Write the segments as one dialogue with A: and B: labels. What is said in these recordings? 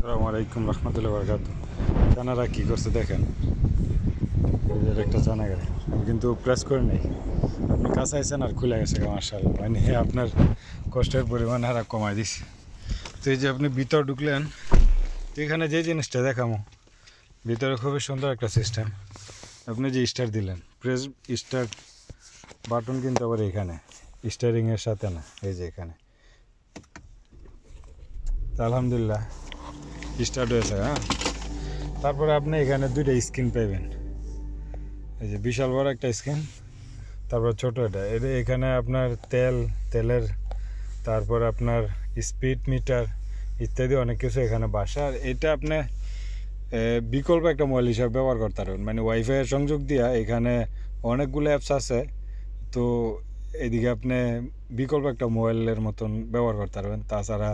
A: আসসালামু আলাইকুম রহমতুল্লাহ বরকাত। চানারা কী করছে দেখেন, এদের একটা চানা গাড়ি আমি কিন্তু প্রেস করে নেই। আপনি কাছে আইসেন আর খুলে গেছে মার্শাল্লাহ, মানে আপনার কষ্টের পরিমাণ হারা কমাই দিছে। তো এই যে আপনি ভিতর ঢুকলেন, তো এখানে যে জিনিসটা দেখামো, ভিতরে খুবই সুন্দর একটা সিস্টেম। আপনি যে স্টার দিলেন, প্রেস স্টার্ট বাটন কিন্তু আবার এখানে স্টারিংয়ের সাথে না, এই যে এখানে। আলহামদুলিল্লাহ স্টার্ট হয়েছে। হ্যাঁ, তারপরে আপনি এখানে দুইটা স্ক্রিন পাইবেন, এই যে বিশাল বড় একটা স্ক্রিন, তারপর ছোটো এটা এখানে আপনার তেলের, তারপর আপনার স্পিড মিটার ইত্যাদি অনেক কিছু এখানে বাসা। আর এটা আপনি বিকল্প একটা মোবাইল হিসাবে ব্যবহার করতে পারবেন, মানে ওয়াইফাইয়ের সংযোগ দিয়া এখানে অনেকগুলো অ্যাপস আছে। তো এদিকে আপনি বিকল্প একটা মোবাইলের মতন ব্যবহার করতে পারবেন। তাছাড়া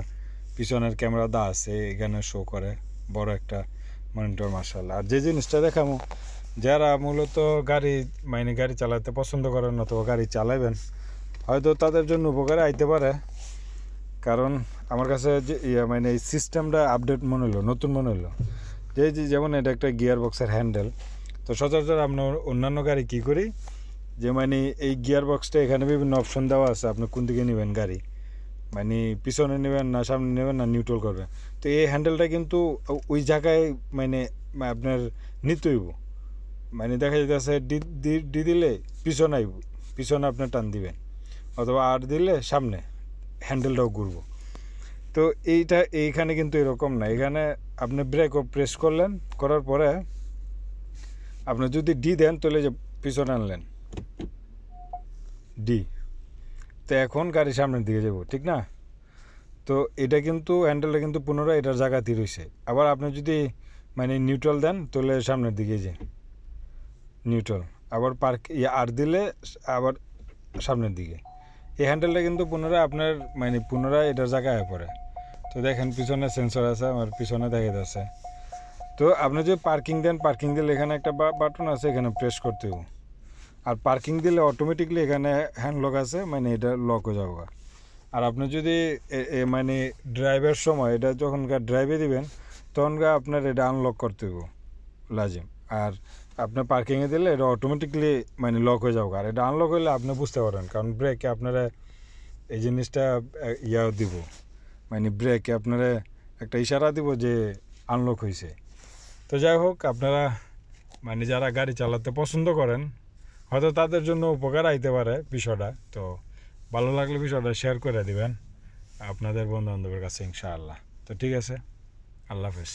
A: পিছনের ক্যামেরা দা আছে, এখানে শো করে বড় একটা মনিটর মার্শাল্লাহ। আর যে জিনিসটা দেখামো, যারা মূলত গাড়ি চালাতে পছন্দ করেন অথবা গাড়ি চালাবেন, হয়তো তাদের জন্য উপকারে আইতে পারে। কারণ আমার কাছে যে মানে এই সিস্টেমটা আপডেট মনে হলো, নতুন মনে হলো। যেমন এটা একটা গিয়ার বক্সের হ্যান্ডেল। তো সচরাচর আমরা অন্যান্য গাড়ি কী করি, যে মানে এই গিয়ার বক্সটা এখানে বিভিন্ন অপশন দেওয়া আছে, আপনি কোন দিকে নেবেন গাড়ি, মানে পিছনে নেবেন না সামনে নেবেন না নিউট্রাল করবেন। তো এই হ্যান্ডেলটা কিন্তু ওই জায়গায় মানে আপনার নিতে হইব, মানে দেখা যাইতেছে ডি দিলে পিছনে আপনি টান দিবেন, অথবা আর দিলে সামনে হ্যান্ডেলটাও ঘুরবো। তো এইখানে কিন্তু এরকম না। এখানে আপনি ব্রেকও প্রেস করলেন, করার পরে আপনি যদি ডি দেন তাহলে যে পিছনে আনলেন ডি, তো এখন গাড়ি সামনের দিকে যাব, ঠিক না? তো এটা কিন্তু হ্যান্ডেলটা কিন্তু পুনরায় এটার জায়গাতেই রয়েছে। আবার আপনি যদি মানে নিউট্রাল দেন তাহলে সামনের দিকে যে নিউট্রাল, আবার আর দিলে আবার সামনের দিকে। এই হ্যান্ডেলটা কিন্তু পুনরায় এটার জায়গায় পড়ে। তো দেখেন পিছনে সেন্সর আছে, আমার পিছনে দেখা যাচ্ছে। তো আপনি যদি পার্কিং দেন, পার্কিং দিলে এখানে একটা বাটন আছে, এখানে প্রেস করতে হবে। আর পার্কিং দিলে অটোমেটিকলি এখানে হ্যান্ড লক আছে, মানে এটা লক হয়ে যাবে। আর আপনি যদি মানে ড্রাইভের সময় এটা যখন ড্রাইভে দিবেন, তখন আপনার এটা আনলক করতে হবে লাজিম। আর আপনার পার্কিংয়ে দিলে এটা অটোমেটিকলি মানে লক হয়ে যাবে। আর এটা আনলক হলে আপনি বুঝতে পারেন, কারণ ব্রেকে আপনারা এই জিনিসটা দিব, মানে ব্রেকে আপনারা একটা ইশারা দিব যে আনলক হয়েছে। তো যাই হোক, আপনারা মানে যারা গাড়ি চালাতে পছন্দ করেন, হয়তো তাদের জন্য উপকার আইতে পারে বিষয়টা। তো ভালো লাগলে বিষয়টা শেয়ার করে দিবেন আপনাদের বন্ধু বান্ধবের কাছে ইনশাআল্লাহ। তো ঠিক আছে, আল্লাহ হাফেজ।